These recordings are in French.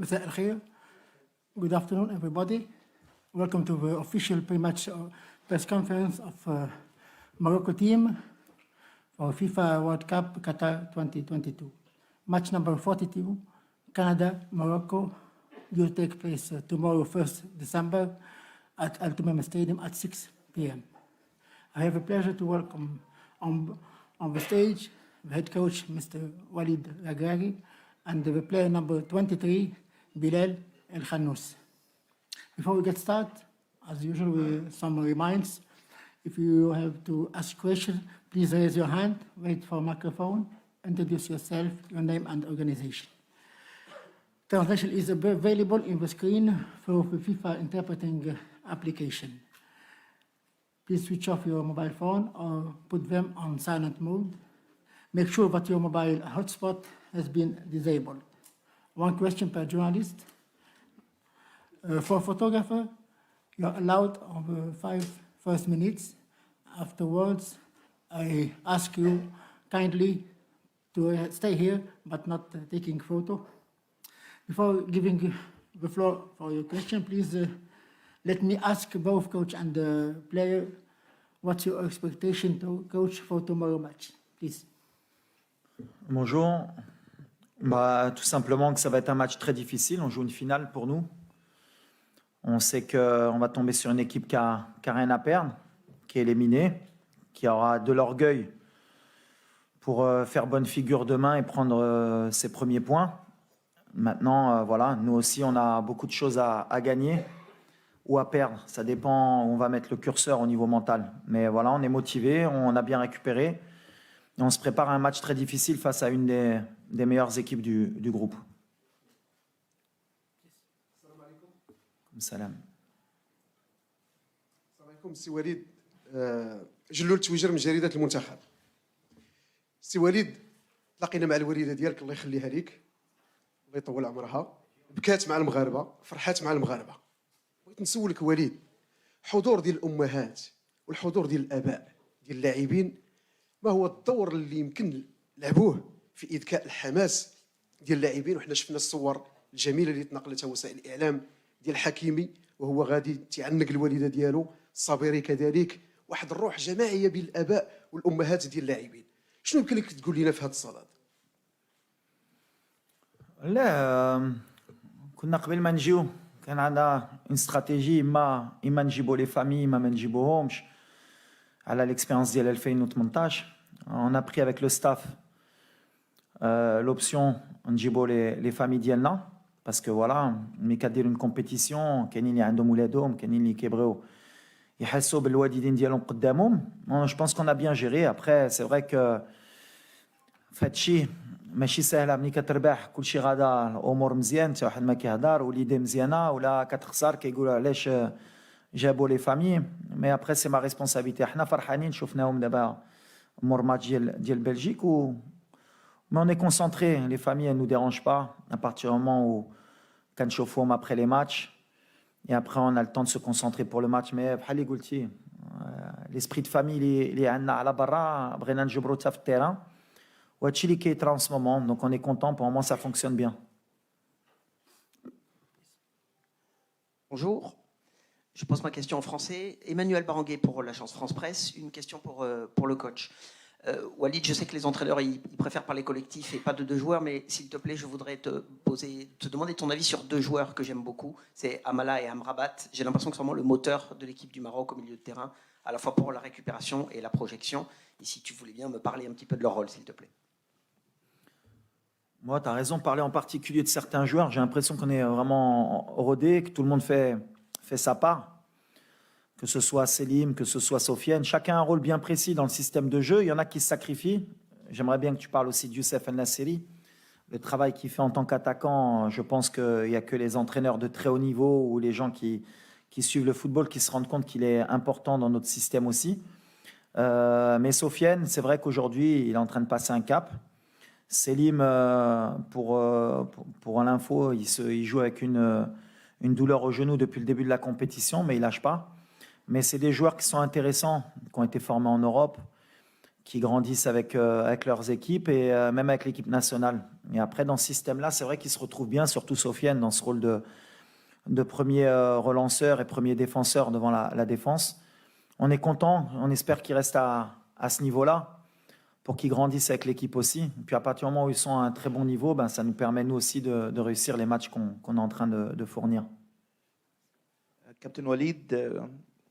مساء الخير. Good afternoon, everybody. Welcome to the official pre-match press conference of Morocco team for FIFA World Cup Qatar 2022. Match number 42, Canada-Morocco, will take place tomorrow, 1st December, at Al Tumama Stadium at 6 p.m. I have a pleasure to welcome on the stage the head coach, Mr. Walid Regragui, and the player number 23, Bilal El Khannous. Before we get started, as usual, some reminds. If you have to ask questions, please raise your hand, wait for a microphone, introduce yourself, your name and organization. Translation is available in the screen through the FIFA interpreting application. Please switch off your mobile phone or put them on silent mode. Make sure that your mobile hotspot has been disabled. One question per journalist. For photographer, you're allowed on the 5 first minutes. Afterwards, I ask you kindly to stay here, but not taking photo. Before giving the floor for your question, please let me ask both coach and the player, what's your expectation to coach for tomorrow match, please? Bonjour. Tout simplement que ça va être un match très difficile. On joue une finale pour nous. On sait qu'on va tomber sur une équipe qui a rien à perdre, qui est éliminée, qui aura de l'orgueil pour faire bonne figure demain et prendre ses premiers points. Maintenant, voilà, nous aussi, on a beaucoup de choses à gagner ou à perdre. Ça dépend où on va mettre le curseur au niveau mental. Mais voilà, on est motivé, on a bien récupéré. Et on se prépare à un match très difficile face à une des meilleures équipes du groupe. Salam. السلام عليكم سي وليد. جلول تويجر من جريدة المنتخب. سي وليد، تلاقينا مع الوالدة ديالك الله يخليها ليك، الله يطول عمرها، بكات مع المغاربة، فرحات مع المغاربة. بغيت نسولك وليد، حضور ديال الأمهات والحضور ديال الآباء ديال اللاعبين، ما هو الدور اللي يمكن لعبوه في إذكاء الحماس ديال اللاعبين؟ وحنا شفنا الصور الجميلة اللي تنقلتها وسائل الإعلام ديال حكيمي وهو غادي تعنق الوالده ديالو، الصابري كذلك، واحد الروح جماعيه بين الاباء والامهات ديال اللاعبين. شنو يمكن لك تقول لنا في هذا الصدد؟ لا، كنا قبل ما نجيو كان عندنا une stratégie اما نجيبوا لي فامي اما ما نجيبوهمش على l'expérience ديال 2018. On a pris avec le staff l'option نجيبوا les familles ديالنا. Parce que voilà, ملي كدير une compétition كاينين اللي عندهم ولادهم، كاينين اللي كيبغيو يحسوا بالوالدين ديالهم قدامهم. Je pense qu'on a bien géré. Après, c'est vrai que فهادشي ماشي سهله. ملي كتربح كلشي غادا الامور مزيان، حتى واحد ما كيهضر، وليديه مزيانه، ولا كتخسر كيقولوا علاش جابوا لي فامي. مي ابري سي ما ريسبونسابيلتي. حنا فرحانين شفناهم دابا مور ماتش ديال بلجيك mais on est concentré, les familles elles ne nous dérangent pas à partir du moment où quand je chauffe après les matchs et après on a le temps de se concentrer pour le match. Mais l'esprit de famille il est à la barra, بغينا نجبرو حتى في التيران وهادشي اللي كيطرا en ce moment. Donc on est content, pour le moment ça fonctionne bien. Bonjour, je pose ma question en français. Emmanuel Baranguet pour l'agence France Presse. Une question pour le coach. Walid, je sais que les entraîneurs ils préfèrent parler collectif et pas de deux joueurs, mais s'il te plaît, je voudrais te demander ton avis sur deux joueurs que j'aime beaucoup. C'est Amala et Amrabat. J'ai l'impression que c'est vraiment le moteur de l'équipe du Maroc au milieu de terrain, à la fois pour la récupération et la projection. Et si tu voulais bien me parler un petit peu de leur rôle, s'il te plaît. Moi, tu as raison de parler en particulier de certains joueurs. J'ai l'impression qu'on est vraiment rodé, que tout le monde fait sa part. Que ce soit Selim, que ce soit Sofiane, chacun a un rôle bien précis dans le système de jeu. Il y en a qui se sacrifient. J'aimerais bien que tu parles aussi de Youssef El-Nasseri. Le travail qu'il fait en tant qu'attaquant, je pense qu'il n'y a que les entraîneurs de très haut niveau ou les gens qui suivent le football qui se rendent compte qu'il est important dans notre système aussi. Mais Sofiane, c'est vrai qu'aujourd'hui, il est en train de passer un cap. Selim, pour l'info, il joue avec une douleur au genou depuis le début de la compétition, mais il ne lâche pas. Mais c'est des joueurs qui sont intéressants, qui ont été formés en Europe, qui grandissent avec leurs équipes et même avec l'équipe nationale. Et après, dans ce système-là, c'est vrai qu'ils se retrouvent bien, surtout Sofiane, dans ce rôle de premier relanceur et premier défenseur devant la défense. On est content, on espère qu'ils restent à ce niveau-là pour qu'ils grandissent avec l'équipe aussi. Et puis à partir du moment où ils sont à un très bon niveau, ben, ça nous permet nous aussi de réussir les matchs qu'on est en train de fournir. كابتن وليد،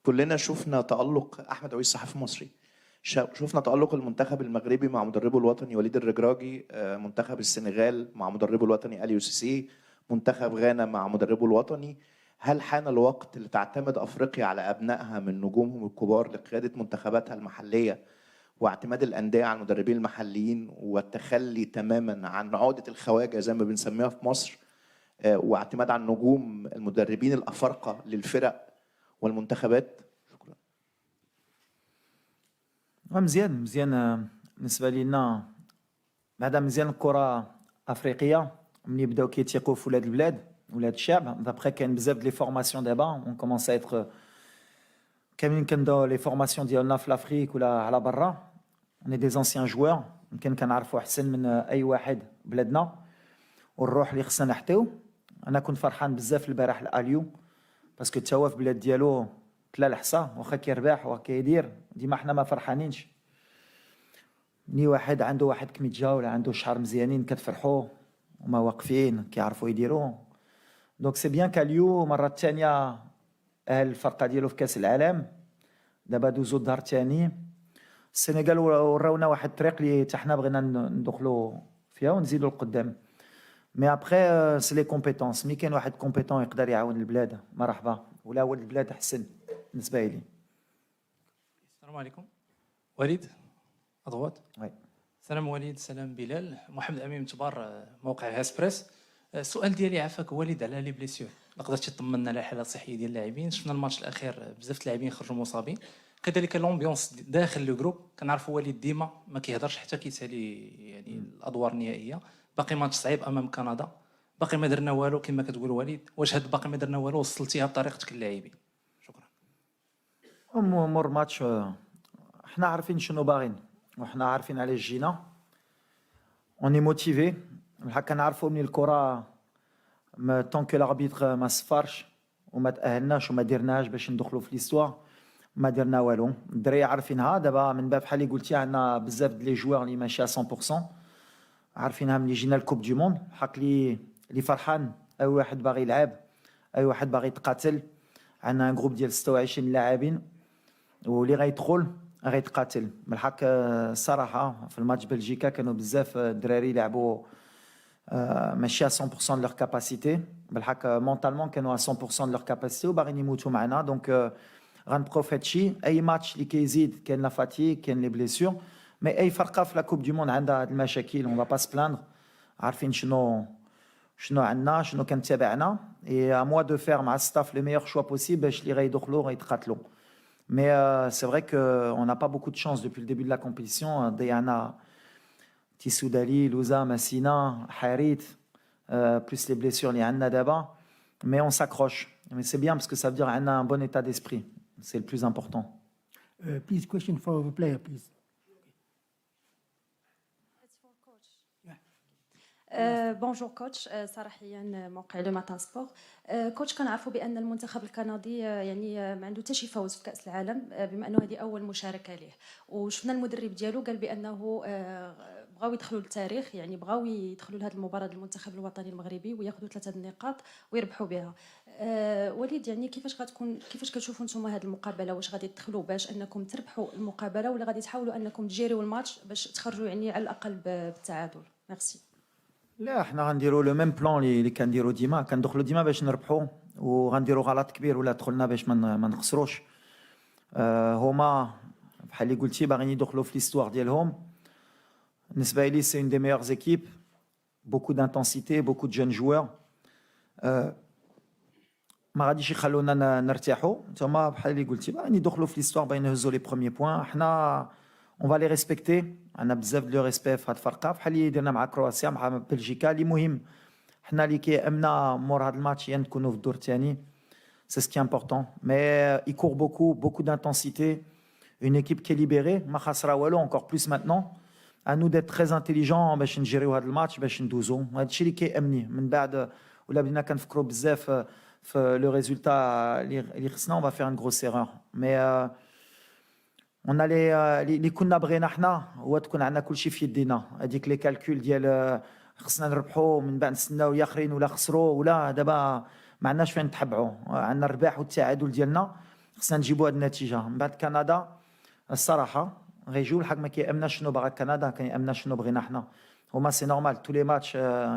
كلنا شفنا تألق أحمد عويس صحفي مصري، شفنا تألق المنتخب المغربي مع مدربه الوطني وليد الرجراجي، منتخب السنغال مع مدربه الوطني أليو سيسي، منتخب غانا مع مدربه الوطني. هل حان الوقت لتعتمد أفريقيا على أبنائها من نجومهم الكبار لقيادة منتخباتها المحلية واعتماد الأندية على المدربين المحليين والتخلي تماما عن عقدة الخواجة زي ما بنسميها في مصر، واعتماد على النجوم المدربين الأفارقة للفرق والمنتخبات؟ شكرا. مزيان بالنسبة لنا بعدا مزيان الكرة أفريقية ملي بداو كيتيقوا في ولاد البلاد ولاد الشعب. دابخي كاين بزاف لي فورماسيون دابا اون كومونس ا ايتر كاملين كنداو لي فورماسيون ديالنا في لافريك ولا على برا. اوني دي زونسيان جوار يمكن كنعرفوا احسن من اي واحد بلادنا والروح اللي خصنا نحتيو. انا كنت فرحان بزاف البارح الاليو باسكو تا هو في بلاد ديالو تلا الحصا واخا كيربح وكيدير ديما حنا ما فرحانينش. ني واحد عنده واحد كميتجا ولا عنده شعر مزيانين كتفرحوا وما واقفين كيعرفوا يديروا. دونك سي بيان كاليو مرة الثانية اهل الفرقة ديالو في كاس العالم. دابا دوزو الدار الثاني. السنغال وراونا واحد الطريق اللي حتى حنا بغينا ندخلوا فيها ونزيدوا لقدام. مي ابخي سي لي كومبيتونس. ملي كاين واحد كومبيتون يقدر يعاون البلاد مرحبا، ولا هو البلاد احسن بالنسبه لي. السلام عليكم. وليد اضغط. وي. سلام وليد، سلام بلال. محمد امين تبار، موقع هاسبريس. السؤال ديالي عافاك وليد على لي بليسيور، قدرتي تطمنا على الحاله الصحيه ديال اللاعبين؟ شفنا الماتش الاخير بزاف اللاعبين خرجوا مصابين، كذلك لومبيونس داخل لو جروب. كنعرفوا وليد ديما ما كيهضرش حتى كيسالي يعني الادوار النهائيه. باقي ماتش صعيب امام كندا، باقي ما درنا والو كما كتقول وليد. واش هاد باقي ما درنا والو وصلتيها بطريقتك للاعبين؟ شكرا. مور ماتش حنا عارفين شنو باغين وحنا عارفين علاش جينا. اوني موتيفي الحق. كنعرفوا من الكره طونك الاربيتر ما صفرش وما تاهلناش وما درناش باش ندخلوا في ليستوار ما درنا والو. الدراري عارفينها دابا من باب بحال اللي قلتي عندنا بزاف ديال لي جوار اللي ماشي 100%. عارفينها ملي جينا الكوب دي موند. حق اللي فرحان اي واحد باغي يلعب، اي واحد باغي يتقاتل. عندنا ان جروب ديال 26 لاعبين واللي غيدخل غيتقاتل. بالحق الصراحه في الماتش بلجيكا كانوا بزاف الدراري لعبوا ماشي 100% de leur capacité. بالحق مونطالمون كانوا 100% de leur capacité وباغيين يموتوا معنا. دونك غنبقاو هادشي. اي ماتش اللي كيزيد كاين لا فاتيك كاين لي بليسيور. مي اي فرقه في لا كوب دي موند عندها هاد المشاكل. اون با سبلاندر. عارفين شنو عندنا شنو كنتابعنا. اي ا موا دو فير مع الستاف لو ميور شوا بوسيبل باش اللي غيدخلوا غيتقاتلوا. مي سي فري كو اون n'a pas beaucoup de chance depuis le début de la compétition. ضيعنا تيسودالي، لوزا، ماسينا، حاريت، plus les blessures اللي عندنا دابا. Mais on s'accroche. Mais c'est bien parce que ça veut dire qu'on a un bon état d'esprit. C'est le plus important. Please, question for the player, please. بونجور كوتش، صراحيا موقع لو ماتان سبور. كوتش كنعرفوا بان المنتخب الكندي يعني ما عنده حتى شي فوز في كاس العالم، بما انه هذه اول مشاركه ليه. وشفنا المدرب ديالو قال بانه بغاو يدخلوا للتاريخ، يعني بغاو يدخلوا لهذه المباراه المنتخب الوطني المغربي وياخذوا 3 النقاط ويربحوا بها. وليد، يعني كيفاش كتشوفوا نتوما هذه المقابله؟ واش غادي تدخلوا باش انكم تربحوا المقابله ولا غادي تحاولوا انكم تجيريو الماتش باش تخرجوا يعني على الاقل بالتعادل؟ ميرسي. لا حنا غنديروا لو ميم بلان اللي كنديروا ديما. كندخلوا ديما باش نربحوا وغنديروا غلط كبير ولا دخلنا باش ما نخسروش. هما بحال اللي قلتي باغيين يدخلوا في ليستوار ديالهم. بالنسبه لي سي اون دي ميور زيكيب، بوكو دانتونسيتي، بوكو دو جون جوار. ما غاديش يخلونا نرتاحوا. نتوما بحال اللي قلتي باغيين يدخلوا في ليستوار، باغيين يهزوا لي بروميي بوين. حنا on va les respecter. عندنا بزاف ديال لو ريسبي في هاد الفرقه بحال اللي درنا مع كرواتيا مع بلجيكا. اللي مهم حنا اللي كيامنا مور هاد الماتش هي نكونوا في الدور الثاني. سي سكي امبورطون. مي يكور بوكو دانتونسيتي، Une équipe qui est libérée, ma khasra walou, encore plus maintenant. À nous d'être très intelligents باش نجيريو هذا الماتش باش ندوزو. هذا الشيء اللي كيأمني من بعد ولا بدينا كنفكروا بزاف في لو ريزولتا اللي خصنا on va faire une grosse erreur. Mais on a اللي كنا بغينا حنا هو تكون عندنا كل شيء في يدينا. هذيك لي كالكول ديال خصنا نربحوا من بعد نستناو يا اخرين ولا خسروا ولا دابا ما عندناش فين نتحبعوا. عندنا الرباح والتعادل ديالنا خصنا نجيبوا هذه النتيجه. من بعد كندا الصراحه غيجيو الحق ما كيامنا شنو باغا كندا كيامنا شنو بغينا حنا. هما سي نورمال تو لي ماتش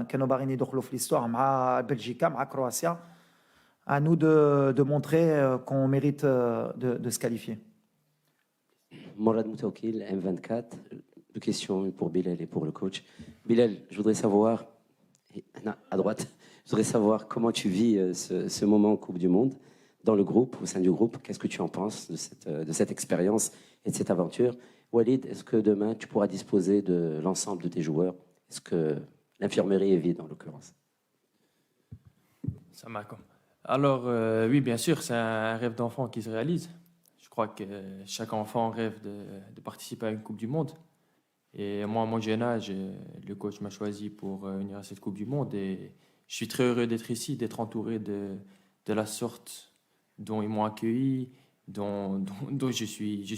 كانوا باغيين يدخلوا في ليستوار مع بلجيكا مع كرواتيا. À nous de montrer qu'on mérite de se qualifier. Morad Moutaoukil, M24. Deux questions pour Bilal et pour le coach. Bilal, je voudrais savoir, à droite, je voudrais savoir comment tu vis ce moment en Coupe du Monde dans le groupe, au sein du groupe. Qu'est-ce que tu en penses de cette expérience et de cette aventure? Walid, est-ce que demain tu pourras disposer de l'ensemble de tes joueurs? Est-ce que l'infirmerie est vide en l'occurrence? Ça m'a Alors, oui, bien sûr, c'est un rêve d'enfant qui se réalise. Je crois que chaque enfant rêve de participer à une Coupe du Monde. Et moi, à mon jeune âge, le coach m'a choisi pour venir à cette Coupe du Monde. Et je suis très heureux d'être ici, d'être entouré de la sorte dont ils m'ont accueilli, dont je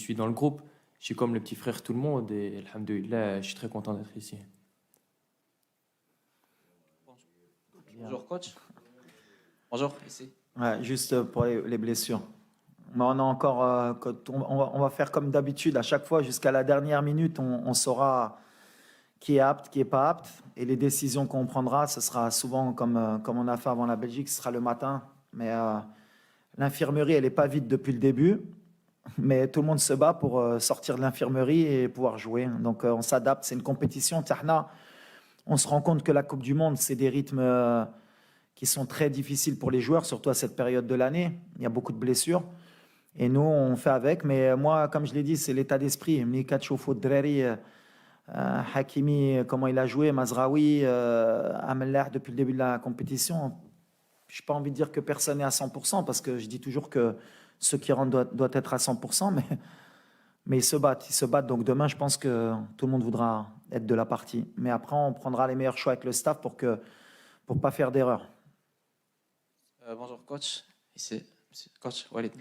suis dans le groupe. Je suis comme le petit frère de tout le monde. Et alhamdoulilah, je suis très content d'être ici. Bonjour coach. Bonjour, ici. Ouais, juste pour les blessures. Mais on a encore, on va faire comme d'habitude à chaque fois jusqu'à la dernière minute, on saura qui est apte, qui est pas apte, et les décisions qu'on prendra, ce sera souvent comme on a fait avant la Belgique, ce sera le matin. Mais l'infirmerie, elle est pas vide depuis le début, mais tout le monde se bat pour sortir de l'infirmerie et pouvoir jouer. Donc on s'adapte, c'est une compétition. Tahna, on se rend compte que la Coupe du Monde, c'est des rythmes qui sont très difficiles pour les joueurs, surtout à cette période de l'année. Il y a beaucoup de blessures. Et nous, on fait avec. Mais moi, comme je l'ai dit, c'est l'état d'esprit. Hakimi, comment il a joué, Mazraoui, Ameller depuis le début de la compétition. Je n'ai pas envie de dire que personne n'est à 100%, parce que je dis toujours que ceux qui rentrent doivent être à 100%, mais ils se battent. Ils se battent. Donc demain, je pense que tout le monde voudra être de la partie. Mais après, on prendra les meilleurs choix avec le staff pour ne pas faire d'erreur. Bonjour coach, ici coach Walid.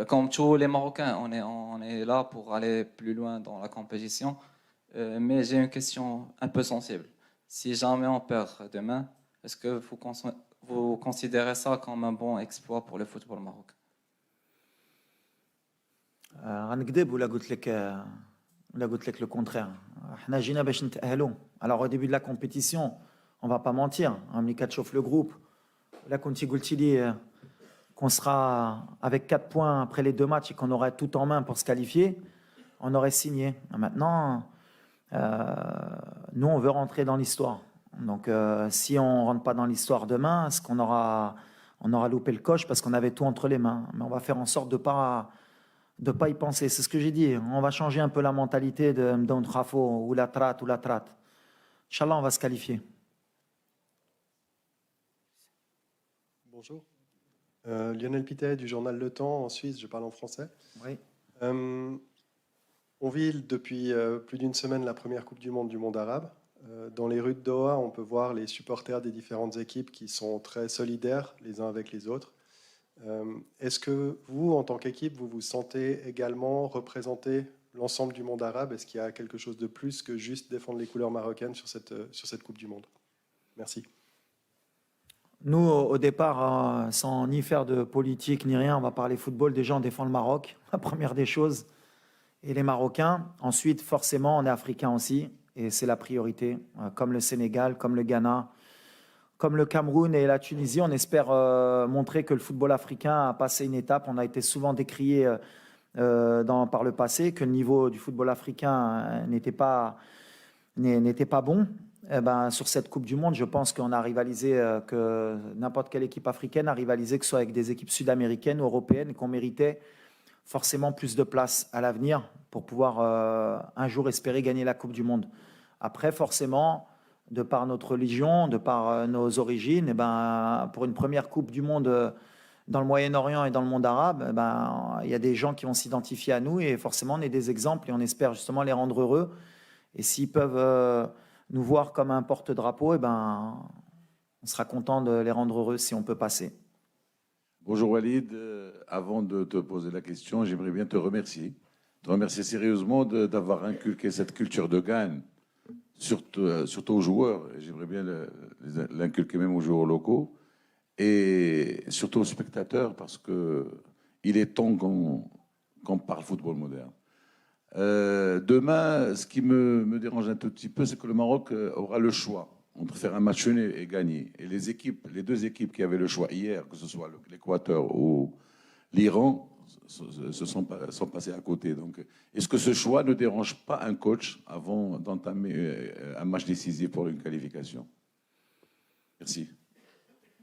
Comme tous les Marocains, on est là pour aller plus loin dans la compétition. Mais j'ai une question un peu sensible. Si jamais on perd demain, est-ce que vous considérez ça comme un bon exploit pour le football marocain? غنكذب ولا قلت لك le contraire. احنا جينا باش نتأهلوا. Alors au début de la compétition, on va pas mentir. ملي كتشوف le groupe, là كنتي قلتي لي qu'on sera avec 4 points après les 2 matchs et qu'on aurait tout en main pour se qualifier, on aurait signé. Maintenant, nous, on veut rentrer dans l'histoire. Donc, si on ne rentre pas dans l'histoire demain, est-ce qu'on aura loupé le coche parce qu'on avait tout entre les mains. Mais on va faire en sorte de pas y penser. C'est ce que j'ai dit. On va changer un peu la mentalité de Mdoun Khafo ou la trate. Inch'Allah, on va se qualifier. Bonjour. Lionel Pittet du journal Le Temps en Suisse, je parle en français. Oui. On vit depuis plus d'une semaine la première Coupe du monde arabe. Dans les rues de Doha, on peut voir les supporters des différentes équipes qui sont très solidaires les uns avec les autres. Est-ce que vous, en tant qu'équipe, vous vous sentez également représenter l'ensemble du monde arabe? Est-ce qu'il y a quelque chose de plus que juste défendre les couleurs marocaines sur cette Coupe du Monde? Merci. Nous, au départ, sans ni faire de politique ni rien, on va parler football. Déjà, on défend le Maroc, la première des choses, et les Marocains. Ensuite, forcément, on est africain aussi, et c'est la priorité. Comme le Sénégal, comme le Ghana, comme le Cameroun et la Tunisie, on espère montrer que le football africain a passé une étape. On a été souvent décrié par le passé, que le niveau du football africain n'était pas bon. Eh ben, sur cette Coupe du Monde, je pense qu'on a rivalisé, que n'importe quelle équipe africaine a rivalisé, que ce soit avec des équipes sud-américaines ou européennes, et qu'on méritait forcément plus de place à l'avenir pour pouvoir un jour espérer gagner la Coupe du Monde. Après, forcément, de par notre religion, de par nos origines, eh ben, pour une première Coupe du Monde dans le Moyen-Orient et dans le monde arabe, ben, il y a des gens qui vont s'identifier à nous et forcément on est des exemples et on espère justement les rendre heureux. Et s'ils peuvent nous voir comme un porte-drapeau, ben, on sera content de les rendre heureux si on peut passer. Bonjour Walid, avant de te poser la question, j'aimerais bien te remercier. Te remercier sérieusement d'avoir inculqué cette culture de gagne, surtout aux joueurs. J'aimerais bien l'inculquer même aux joueurs locaux et surtout aux spectateurs parce qu'il est temps qu'on parle football moderne. Demain, ce qui me dérange un tout petit peu, c'est que le Maroc aura le choix entre faire un match nul et gagner. Et les deux équipes qui avaient le choix hier, que ce soit l'Équateur ou l'Iran, sont passées à côté. Donc, est-ce que ce choix ne dérange pas un coach avant d'entamer un match décisif pour une qualification? Merci.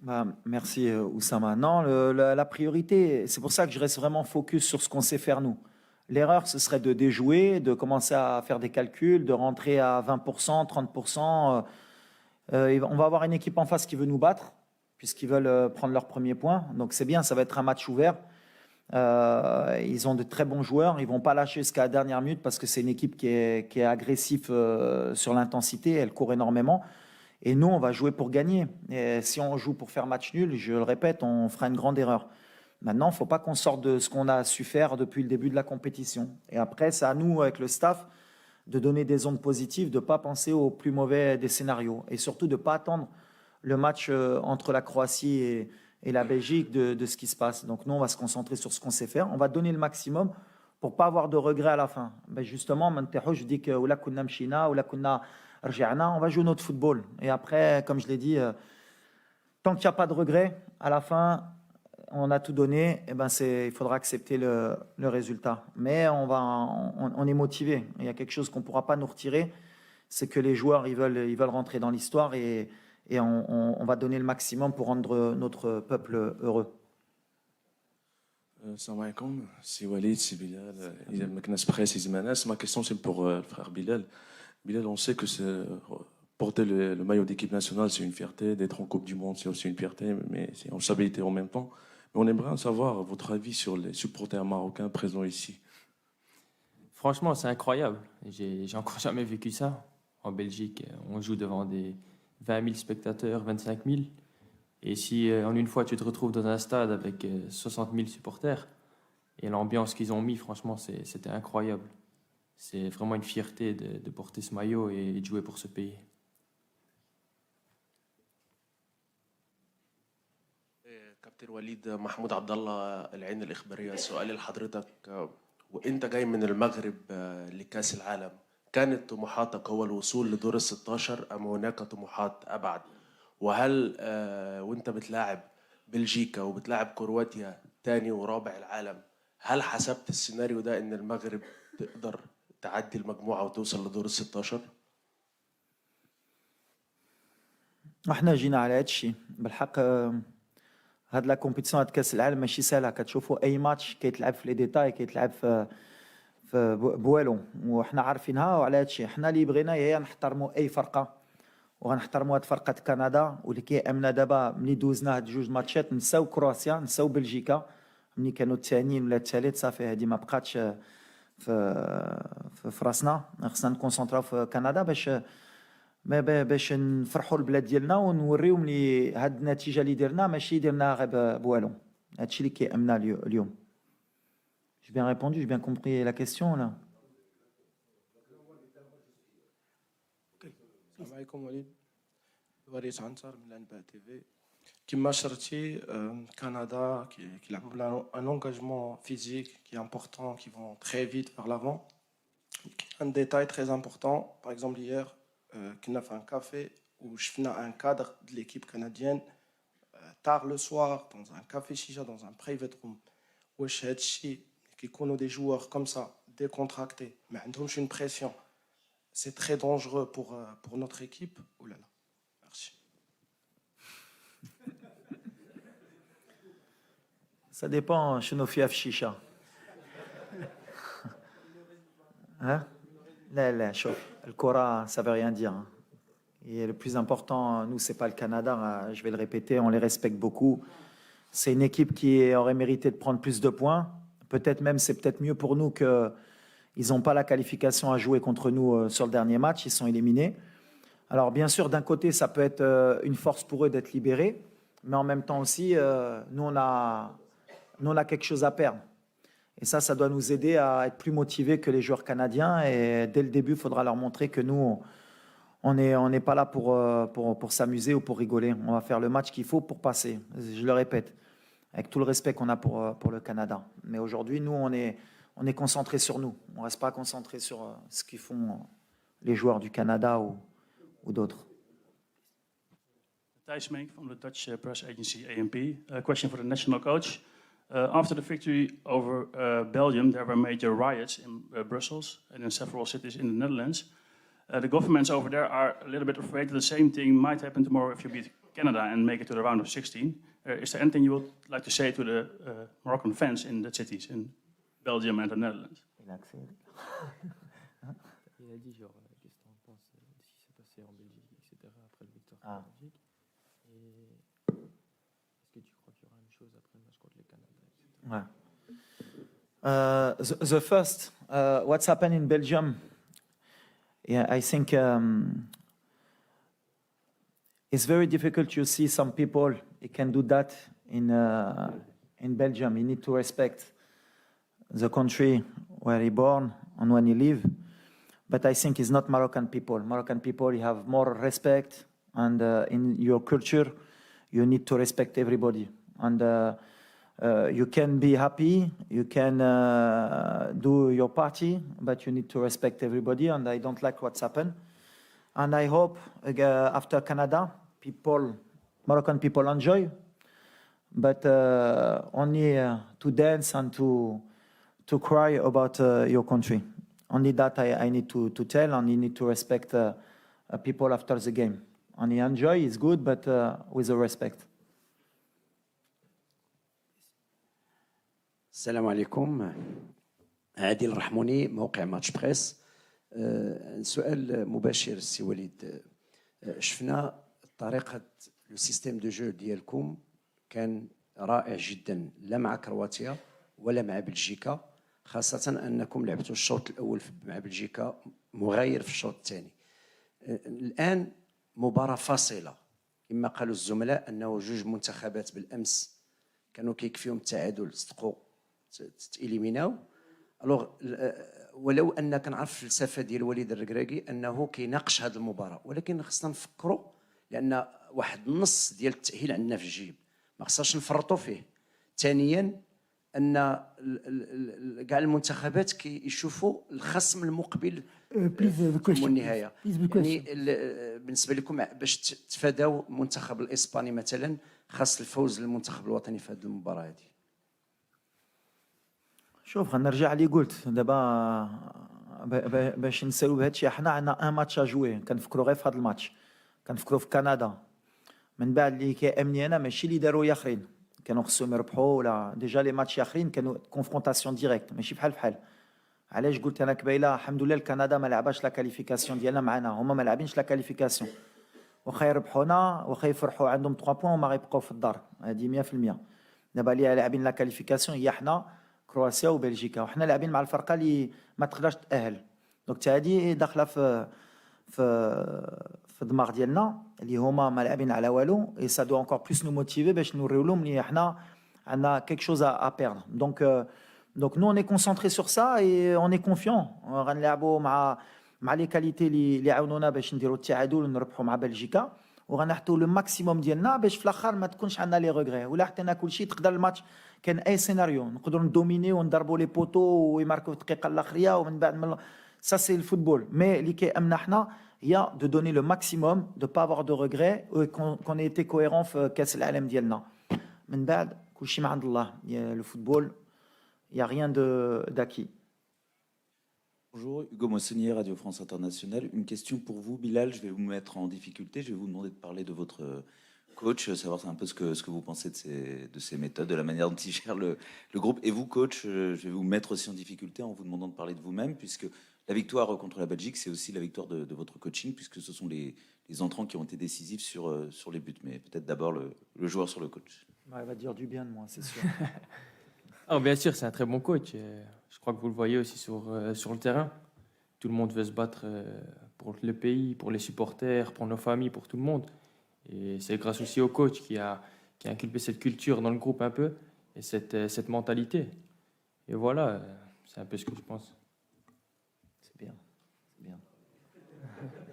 Bah, merci Oussama. Non, la priorité, c'est pour ça que je reste vraiment focus sur ce qu'on sait faire nous. L'erreur, ce serait de déjouer, de commencer à faire des calculs, de rentrer à 20%, 30%. On va avoir une équipe en face qui veut nous battre, puisqu'ils veulent prendre leur premier point. Donc c'est bien, ça va être un match ouvert. Ils ont de très bons joueurs. Ils ne vont pas lâcher jusqu'à la dernière minute parce que c'est une équipe qui est agressive sur l'intensité. Elle court énormément. Et nous, on va jouer pour gagner. Et si on joue pour faire match nul, je le répète, on fera une grande erreur. Maintenant, il ne faut pas qu'on sorte de ce qu'on a su faire depuis le début de la compétition. Et après, c'est à nous, avec le staff, de donner des ondes positives, de ne pas penser au plus mauvais des scénarios. Et surtout, de ne pas attendre le match entre la Croatie et la Belgique de ce qui se passe. Donc nous, on va se concentrer sur ce qu'on sait faire. On va donner le maximum pour ne pas avoir de regrets à la fin. Ben justement, je dis que on va jouer notre football. Et après, comme je l'ai dit, tant qu'il n'y a pas de regrets, à la fin, on a tout donné, et ben il faudra accepter le résultat. Mais on est motivé. Il y a quelque chose qu'on ne pourra pas nous retirer, c'est que les joueurs ils veulent rentrer dans l'histoire et on va donner le maximum pour rendre notre peuple heureux. Salam alaikum, c'est Walid, c'est Bilal, Meknas Press et Zimanas. Ma question c'est pour le frère Bilal. Bilal, on sait que porter le maillot d'équipe nationale, c'est une fierté. D'être en Coupe du Monde, c'est aussi une fierté, mais c'est une responsabilité en même temps. Mais on aimerait savoir votre avis sur les supporters marocains présents ici. Franchement, c'est incroyable. J'ai encore jamais vécu ça. En Belgique, on joue devant des 20 000 spectateurs, 25 000. Et si en une fois tu te retrouves dans un stade avec 60 000 supporters, et l'ambiance qu'ils ont mis, franchement, c'était incroyable. C'est vraiment une fierté de porter ce maillot et de jouer pour ce pays. كابتن وليد محمود عبد الله العين الإخبارية سؤالي لحضرتك وأنت جاي من المغرب لكأس العالم كانت طموحاتك هو الوصول لدور ال 16 أم هناك طموحات أبعد وهل وأنت بتلاعب بلجيكا وبتلاعب كرواتيا تاني ورابع العالم هل حسبت السيناريو ده إن المغرب تقدر تعدي المجموعة وتوصل لدور ال 16؟ احنا جينا على هذا الشيء بالحق. هاد لا كومبيتيسيون هاد كاس العالم ماشي سهله. كتشوفوا اي ماتش كيتلعب في لي ديتاي، كيتلعب في بوالو، وحنا عارفينها. وعلى هاد الشيء حنا اللي بغينا هي نحترموا اي فرقه، وغنحترموا هاد فرقه كندا واللي كيامنا دابا. ملي دوزنا هاد جوج ماتشات نساو كرواتيا نساو بلجيكا ملي كانوا الثانيين ولا الثالث، صافي هادي ما بقاتش في راسنا. خصنا نكونسونطراو في كندا باش نفرحوا البلاد ديالنا ونوريو ملي هاد النتيجه اللي درنا ماشي درناها غير بوالو. هادشي اللي كيامنا اليوم. J'ai bien répondu, j'ai bien compris la question là. السلام عليكم وليد. وريس عنتر من الانباء تي في. كما شرتي كندا كيلعبوا un engagement physique qui est important, qui vont très vite vers l'avant. Un détail très important, par exemple hier كنا في un café où شفنا un cadre de l'équipe canadienne tard le soir dans un café chicha dans un private room. واش هاد الشيء كيكونوا des joueurs comme ça décontractés ما عندهمش une pression, c'est très dangereux pour notre équipe ou là? Merci. Ça dépend شنو فيها في الشيشه. ها لا شوف الكره ça veut rien dire. Et le plus important, nous, c'est pas le Canada. Je vais le répéter, on les respecte beaucoup. C'est une équipe qui aurait mérité de prendre plus de points. Peut-être même, c'est peut-être mieux pour nous qu'ils n'ont pas la qualification à jouer contre nous sur le dernier match. Ils sont éliminés. Alors, bien sûr, d'un côté, ça peut être une force pour eux d'être libérés. Mais en même temps aussi, nous, on a quelque chose à perdre. Et ça doit nous aider à être plus motivés que les joueurs canadiens. Et dès le début, il faudra leur montrer que nous, on n'est pas là pour s'amuser ou pour rigoler. On va faire le match qu'il faut pour passer. Je le répète, avec tout le respect qu'on a pour le Canada. Mais aujourd'hui, nous, on est concentrés sur nous. On ne reste pas concentrés sur ce qu'ils font les joueurs du Canada ou d'autres. Thijs Menk from the Dutch press agency ANP. A question for the national coach. After the victory over Belgium, there were major riots in Brussels and in several cities in the Netherlands. The governments over there are a little bit afraid that the same thing might happen tomorrow if you beat Canada and make it to the round of 16. Is there anything you would like to say to the Moroccan fans in the cities in Belgium and the Netherlands? Il a dit genre, qu'est-ce que tu en penses de ce qui s'est passé en Belgique, etc. après la victoire contre la Belgique. Et est-ce que tu crois qu'il y aura une chose après le match contre le Canada, etc. The first, what's happened in Belgium, yeah, I think it's very difficult to see some people who can do that in Belgium. You need to respect the country where he born and when he live. But I think it's not Moroccan people. Moroccan people, you have more respect, and in your culture, you need to respect everybody. And you can be happy, you can do your party, but you need to respect everybody, and I don't like what's happened. And I hope after Canada, Moroccan people enjoy, but only to dance and to cry about your country. Only that I need to tell, and you need to respect people after the game. And you enjoy, it's good, but with a respect. السلام عليكم. عادل الرحموني، موقع ماتش بريس. سؤال مباشر السي وليد. شفنا طريقة لو سيستيم دو جو ديالكم كان رائع جدا، لا مع كرواتيا ولا مع بلجيكا، خاصة أنكم لعبتوا الشوط الأول مع بلجيكا مغاير في الشوط الثاني. الآن مباراة فاصلة، كما قالوا الزملاء أنه جوج منتخبات بالأمس كانوا كيكفيهم التعادل، صدقوا تإليميناو. الوغ ولو أن كنعرف الفلسفة ديال وليد الركراكي أنه كيناقش هذه المباراة، ولكن خصنا نفكروا لأن واحد النص ديال التأهيل عندنا في الجيب ما خصناش نفرطوا فيه. ثانيا أن كاع المنتخبات كيشوفوا الخصم المقبل في النهاية. يعني بالنسبة لكم باش تفاداو المنتخب الإسباني مثلا، خاص الفوز للمنتخب الوطني في هذه المباراة هذه. شوف، غنرجع اللي قلت دابا باش نسالو بهذا الشيء. حنا عندنا ان ماتش اجوي، كنفكروا غير في هذا الماتش، كنفكروا في كندا. من بعد اللي كيامني انا ماشي اللي داروا ياخرين، كانوا خصهم يربحوا ولا ديجا لي ماتش ياخرين كانوا كونفرونطاسيون ديريكت ماشي بحال. علاش قلت انا قبيله الحمد لله الكندا ما لعباش لا كاليفيكاسيون ديالنا معنا، هما ما لاعبينش لا كاليفيكاسيون. واخا يربحونا واخا يفرحوا عندهم 3 بوين وما غيبقاو في الدار، هذه 100%. دابا اللي لاعبين لا كاليفيكاسيون هي حنا كرواتيا وبلجيكا، وحنا لاعبين مع الفرقه اللي ما تقدرش تاهل. دونك حتى هذه داخله في الدماغ ديالنا اللي هما ما لاعبين على والو. اي سا دو انكور بلوس نو موتيفي باش نوريو لهم اللي حنا عندنا كيك شوز ا بيردر. دونك نو اوني كونسونطري سور سا اي اوني كونفيون. غنلعبوا مع لي كاليتي اللي عاونونا باش نديروا التعادل ونربحوا مع بلجيكا، وغنحطوا لو ماكسيموم ديالنا باش في الاخر ما تكونش عندنا لي ريغري. ولا حطينا كل شيء تقدر الماتش كان اي سيناريو نقدروا ندوميني وندربوا لي بوتو ويماركوا في الدقيقه الاخريه ومن بعد سا سي الفوتبول. مي اللي كيامنا حنا هي دو دوني لو ماكسيموم دو با افوار دو ريغري كون ايتي كويرون في كاس العالم ديالنا. من بعد كل شيء ما عند الله. لو فوتبول il y a rien d'acquis. Bonjour, Hugo Moissonnier, Radio France Internationale. Une question pour vous, Bilal. Je vais vous mettre en difficulté. Je vais vous demander de parler de votre coach, savoir un peu ce que vous pensez de ces méthodes, de la manière dont il gère le groupe. Et vous, coach, je vais vous mettre aussi en difficulté en vous demandant de parler de vous-même, puisque la victoire contre la Belgique, c'est aussi la victoire de votre coaching, puisque ce sont les entrants qui ont été décisifs sur les buts. Mais peut-être d'abord le joueur sur le coach. Il va dire du bien de moi, c'est sûr. Ah, bien sûr, c'est un très bon coach. Je crois que vous le voyez aussi sur le terrain. Tout le monde veut se battre pour le pays, pour les supporters, pour nos familles, pour tout le monde. Et c'est grâce aussi au coach qui a inculqué cette culture dans le groupe un peu et cette mentalité. Et voilà, c'est un peu ce que je pense. C'est bien. C'est bien.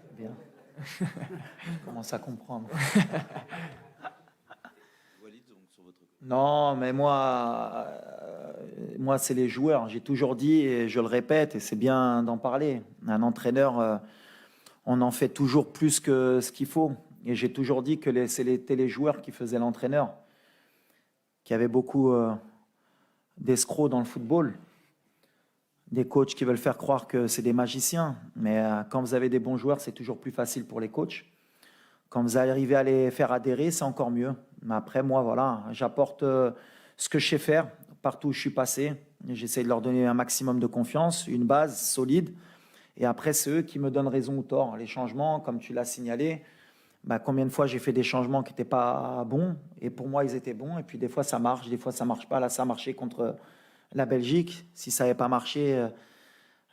C'est bien. Je commence à comprendre. Non, mais moi c'est les joueurs. J'ai toujours dit, et je le répète, et c'est bien d'en parler. Un entraîneur, on en fait toujours plus que ce qu'il faut. Et j'ai toujours dit que c'était les joueurs qui faisaient l'entraîneur. Qu'il y avait beaucoup d'escrocs dans le football. Des coachs qui veulent faire croire que c'est des magiciens. Mais quand vous avez des bons joueurs, c'est toujours plus facile pour les coachs. Quand vous arrivez à les faire adhérer, c'est encore mieux. Mais après, moi, voilà, j'apporte ce que je sais faire partout où je suis passé. J'essaie de leur donner un maximum de confiance, une base solide. Et après, c'est eux qui me donnent raison ou tort. Les changements, comme tu l'as signalé, combien de fois j'ai fait des changements qui n'étaient pas bons. Et pour moi, ils étaient bons. Et puis des fois, ça marche, des fois, ça ne marche pas. Là, ça a marché contre la Belgique. Si ça n'avait pas marché,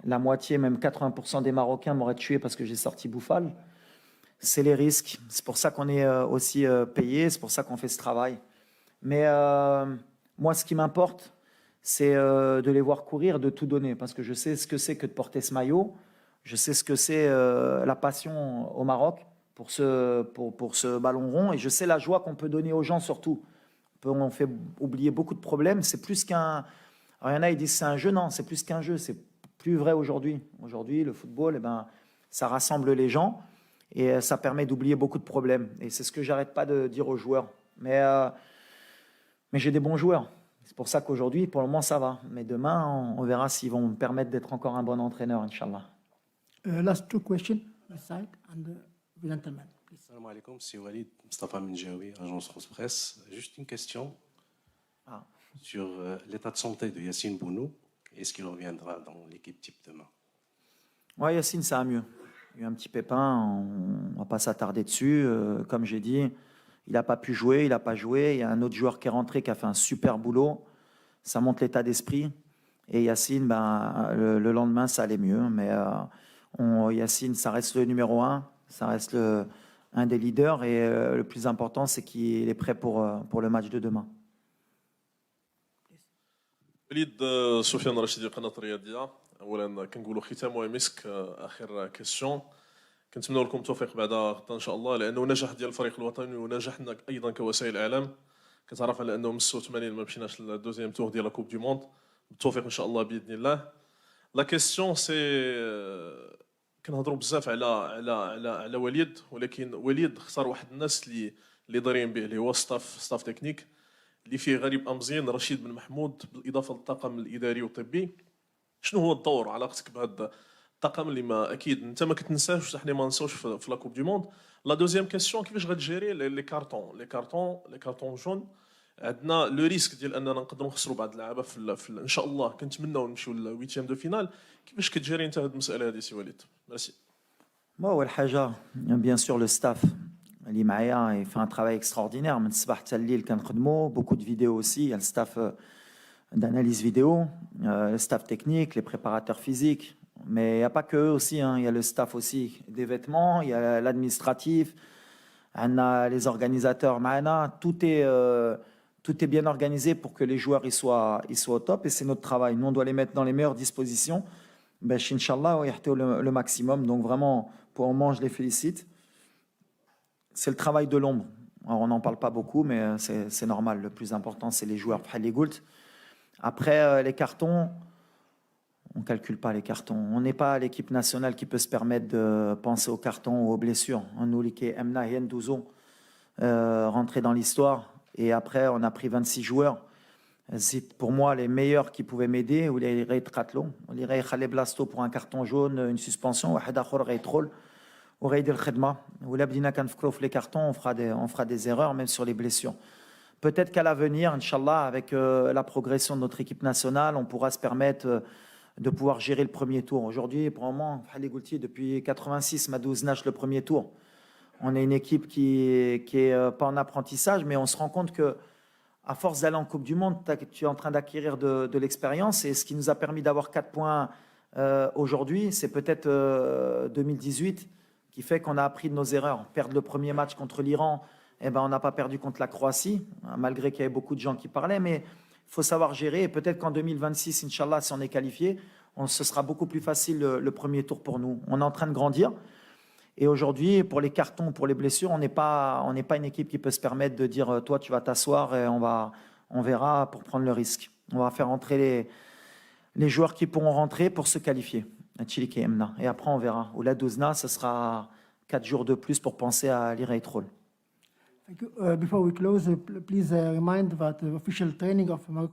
la moitié, même 80% des Marocains m'auraient tué parce que j'ai sorti Bouffal. C'est les risques. C'est pour ça qu'on est aussi payé, c'est pour ça qu'on fait ce travail. Mais moi, ce qui m'importe, c'est de les voir courir, de tout donner, parce que je sais ce que c'est que de porter ce maillot. Je sais ce que c'est la passion au Maroc pour ce ballon rond, et je sais la joie qu'on peut donner aux gens surtout. On fait oublier beaucoup de problèmes. C'est plus qu'un... Alors, il y en a, ils disent c'est un jeu. Non, c'est plus qu'un jeu. C'est plus vrai aujourd'hui. Aujourd'hui, le football, ça rassemble les gens. Et ça permet d'oublier beaucoup de problèmes. Et c'est ce que j'arrête pas de dire aux joueurs. Mais j'ai des bons joueurs. C'est pour ça qu'aujourd'hui, pour le moment, ça va. Mais demain, on verra s'ils vont me permettre d'être encore un bon entraîneur, Inch'Allah. Last two questions, this side, and the gentleman, please. Salam alaikum, c'est Walid Mustafa Menjaoui, agence France Presse. Juste une question sur l'état de santé de Yacine Bounou. Est-ce qu'il reviendra dans l'équipe type demain? Oui, Yacine, ça va mieux. Il y a eu un petit pépin, on ne va pas s'attarder dessus. Comme j'ai dit, il n'a pas pu jouer, il n'a pas joué. Il y a un autre joueur qui est rentré, qui a fait un super boulot. Ça montre l'état d'esprit. Et Yacine, le lendemain, ça allait mieux. Mais Yacine, ça reste le numéro 1, ça reste un des leaders. Et le plus important, c'est qu'il est prêt pour le match de demain. وليد سفيان رشيدي قناة الرياضية. اولا كنقولوا ختام ومسك اخر كيسيون كنتمنوا لكم التوفيق بعد غدا ان شاء الله لانه نجاح ديال الفريق الوطني ونجاحنا ايضا كوسائل اعلام كتعرف على انه من 86 ما مشيناش للدوزيام تور ديال لا كوب دو موند بالتوفيق ان شاء الله باذن الله. لا كيسيون سي كنهضروا بزاف على وليد ولكن وليد اختار واحد الناس اللي دارين به اللي هو ستاف تكنيك اللي فيه غريب امزين رشيد بن محمود بالاضافه للطاقم الاداري والطبي. شنو هو الدور علاقتك بهذا الطاقم اللي ما اكيد انت ما كتنساش وحنا ما نساوش في لا كوب دو موند. لا دوزيام كيسيون كيفاش غتجيري لي كارطون جون. عندنا لو ريسك ديال اننا نقدروا نخسروا بعض اللعابه ان شاء الله كنتمناو نمشيو للويتيام دو فينال. كيفاش كتجيري انت هذه المساله هذه سي وليد؟ ميرسي. اول حاجه bien sûr le staff اللي معايا il fait un travail extraordinaire من الصباح حتى الليل كنخدموا beaucoup de vidéos aussi. Il y a le staff d'analyse vidéo, le staff technique, les préparateurs physiques. Mais il n'y a pas que eux aussi, il y a le staff aussi des vêtements, il y a l'administratif, on a les organisateurs. Tout est bien organisé pour que les joueurs ils soient au top et c'est notre travail. Nous, on doit les mettre dans les meilleures dispositions. Inch'Allah, le maximum. Donc vraiment, pour le moment, je les félicite. C'est le travail de l'ombre. Alors, on n'en parle pas beaucoup, mais c'est normal. Le plus important, c'est les joueurs. Après, les cartons, on ne calcule pas les cartons. On n'est pas l'équipe nationale qui peut se permettre de penser aux cartons ou aux blessures. Nous, l'équipe Emna et Ndouzo, rentrer dans l'histoire. Et après, on a pris 26 joueurs. C'est pour moi les meilleurs qui pouvaient m'aider. Ou les Ray Tratlo, les Ray Khaled Blasto pour un carton jaune, une suspension. Ou Ray Troll. Ou Ray Del Khedma. Ou l'Abdina Kanfkrof, les cartons, on fera des erreurs, même sur les blessures. Peut-être qu'à l'avenir, Inch'Allah, avec la progression de notre équipe nationale, on pourra se permettre de pouvoir gérer le premier tour. Aujourd'hui, pour le moment, depuis 86, Madouz Nash le premier tour. On est une équipe qui est pas en apprentissage, mais on se rend compte que à force d'aller en Coupe du Monde, tu es en train d'acquérir de l'expérience. Et ce qui nous a permis d'avoir 4 points aujourd'hui, c'est peut-être 2018 qui fait qu'on a appris de nos erreurs. Perdre le premier match contre l'Iran, eh ben, on n'a pas perdu contre la Croatie, malgré qu'il y avait beaucoup de gens qui parlaient. Mais il faut savoir gérer. Et peut-être qu'en 2026, Inch'Allah, si on est qualifié, ce sera beaucoup plus facile le premier tour pour nous. On est en train de grandir. Et aujourd'hui, pour les cartons, pour les blessures, on n'est pas une équipe qui peut se permettre de dire toi, tu vas t'asseoir et on verra pour prendre le risque. On va faire rentrer les joueurs qui pourront rentrer pour se qualifier. Et après, on verra. Ou la Douzna, ce sera 4 jours de plus pour penser à l'Irate Roll. Thank you. Before we close, please remind that the official training of Morocco